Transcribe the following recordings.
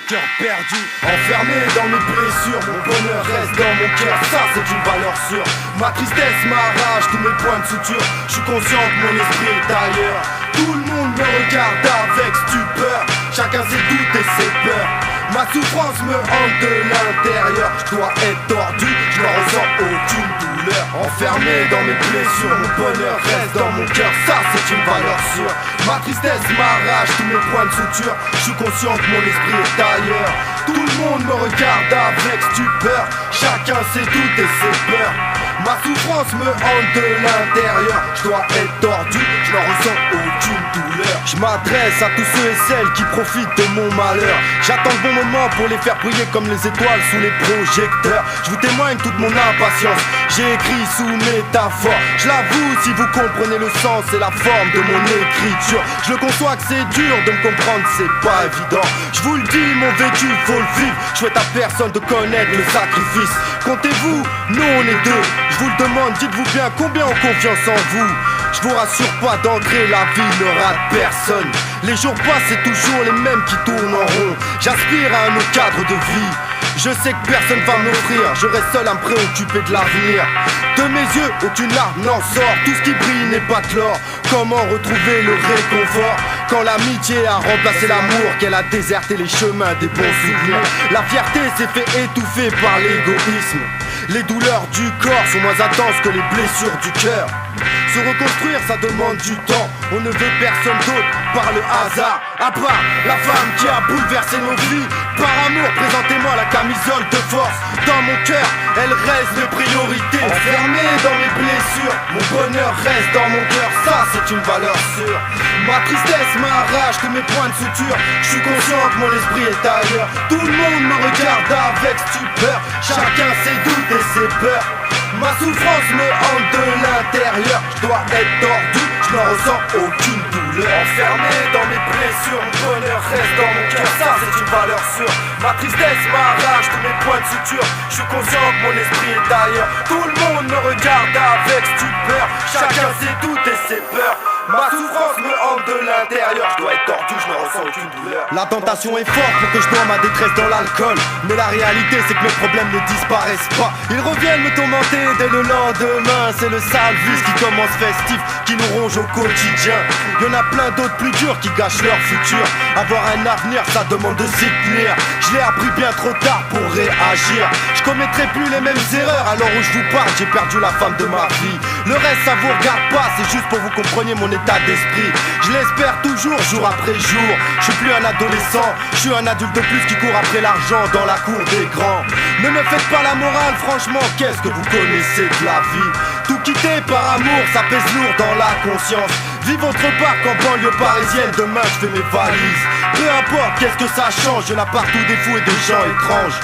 cœur perdu, enfermé dans mes blessures. Mon bonheur reste dans mon cœur, ça c'est une valeur sûre. Ma tristesse, ma rage, tous mes points de suture. Je suis conscient que mon esprit est ailleurs. Tout le monde me regarde avec stupeur. Chacun ses doutes et ses peurs. Ma souffrance me hante de l'intérieur. Je dois être tordu, je ne ressens aucune douleur. Enfermé dans mes blessures, mon bonheur reste dans mon cœur, ça c'est une valeur sûre. Ma tristesse m'arrache tous mes points de suture. Je suis conscient que mon esprit est ailleurs. Tout le monde me regarde avec stupeur. Chacun ses doutes et ses peurs. Ma souffrance me hante de l'intérieur. Je dois être tordu, je n'en ressens aucune douleur. Je m'adresse à tous ceux et celles qui profitent de mon malheur. J'attends le bon moment pour les faire briller comme les étoiles sous les projecteurs. Je vous témoigne toute mon impatience. J'ai écrit sous métaphore. Je l'avoue, si vous comprenez le sens et la forme de mon écriture. Je le conçois que c'est dur de me comprendre, c'est pas évident. Je vous le dis, mon vécu, faut le vivre. Je souhaite à personne de connaître le sacrifice. Comptez-vous, nous on est deux. Je vous le demande, dites-vous bien combien ont confiance en vous. Je vous rassure pas d'entrée, la vie ne rate personne. Les jours passent, c'est toujours les mêmes qui tournent en rond. J'aspire à un autre cadre de vie. Je sais que personne va m'offrir, je reste seul à me préoccuper de l'avenir. De mes yeux, aucune larme n'en sort, tout ce qui brille n'est pas de l'or. Comment retrouver le réconfort quand l'amitié a remplacé l'amour, qu'elle a déserté les chemins des bons souvenirs. La fierté s'est fait étouffer par l'égoïsme. Les douleurs du corps sont moins intenses que les blessures du cœur. Se reconstruire, ça demande du temps. On ne veut personne d'autre par le hasard, à part la femme qui a bouleversé nos vies. Par amour, présentez-moi la camisole de force. Dans mon cœur, elle reste de priorité. Enfermé dans mes blessures, mon bonheur reste dans mon cœur, ça c'est une valeur sûre. Ma tristesse m'arrache tous mes points de suture. Je suis conscient que mon esprit est ailleurs. Tout le monde me regarde avec stupeur. Chacun ses doutes et ses peurs. Ma souffrance me hante de l'intérieur. Je dois être tordu, je n'en ressens aucune douleur. Enfermé dans mes blessures, mon bonheur reste dans mon cœur, ça c'est une valeur sûre. Ma tristesse m'arrache tous mes points de suture. Je suis conscient que mon esprit est ailleurs. Tout le monde me regarde avec stupeur. Chacun ses doutes et ses peurs. Ma souffrance me hante de l'intérieur. Je dois être tordu, je n'en ressens aucune douleur. La tentation est forte pour que je dois ma détresse dans l'alcool. Mais la réalité c'est que mes problèmes ne disparaissent pas. Ils reviennent me tourmenter dès le lendemain. C'est le sale vice qui commence festif, qui nous ronge au quotidien. Y'en a plein d'autres plus durs qui gâchent leur futur. Avoir un avenir ça demande de s'y tenir. Je l'ai appris bien trop tard pour réagir. Je commettrai plus les mêmes erreurs. Alors où je vous parle, j'ai perdu la femme de ma vie. Le reste ça vous regarde pas, c'est juste pour vous compreniez mon état d'esprit. Je l'espère toujours, jour après jour. Je suis plus un adolescent, je suis un adulte de plus qui court après l'argent dans la cour des grands. Ne me faites pas la morale, franchement, qu'est-ce que vous connaissez de la vie? Tout quitter par amour, ça pèse lourd dans la conscience. Vive autre part qu'en banlieue parisienne, demain je fais mes valises. Peu importe, qu'est-ce que ça change, je n'ai partout des fous et des gens étranges.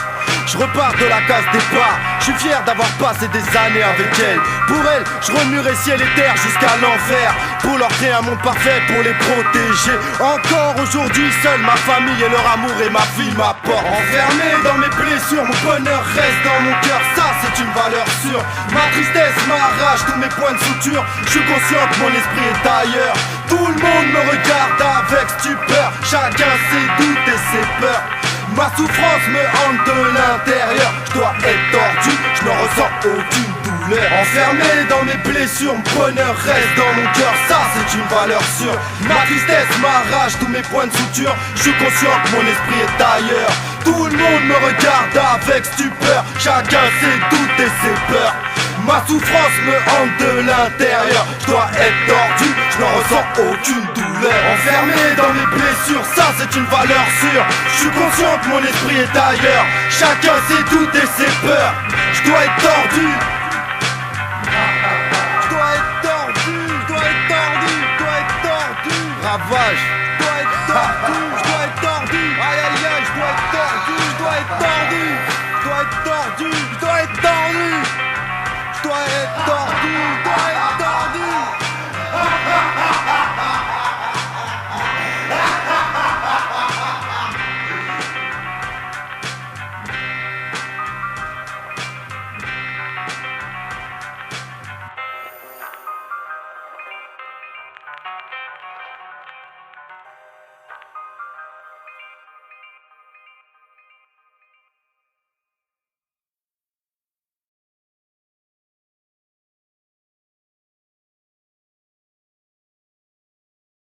Je repars de la case départ, je suis fier d'avoir passé des années avec elle. Pour elle, je remuerai ciel et terre jusqu'à l'enfer. Pour leur créer un monde parfait, pour les protéger. Encore aujourd'hui seul, ma famille et leur amour et ma fille m'apportent. Enfermé dans mes blessures, mon bonheur reste dans mon cœur, ça c'est une valeur sûre. Ma tristesse m'arrache tous mes points de suture. Je suis conscient que mon esprit est ailleurs. Tout le monde me regarde avec stupeur. Chacun ses doutes et ses peurs. Ma souffrance me hante de l'intérieur. Je dois être tordu, je n'en ressens aucune douleur. Enfermé dans mes blessures, mon bonheur reste dans mon cœur, ça c'est une valeur sûre. Ma tristesse m'arrache tous mes points de suture. Je suis conscient que mon esprit est ailleurs. Tout le monde me regarde avec stupeur. Chacun ses doutes et ses peurs. Ma souffrance me hante de l'intérieur. Je dois être tordu, je n'en ressens aucune douleur. Enfermé dans mes blessures, ça c'est une valeur sûre. Je suis conscient que mon esprit est ailleurs. Chacun ses doutes et ses peurs. Je dois être tordu. Je dois être tordu, je dois être tordu, je dois être tordu. Ravage. Je dois être tordu, je dois être tordu. Aïe aïe aïe, je dois être tordu, je dois être tordu. Je dois être tordu, je dois être tordu. Je dois être tordu, je dois être tordu.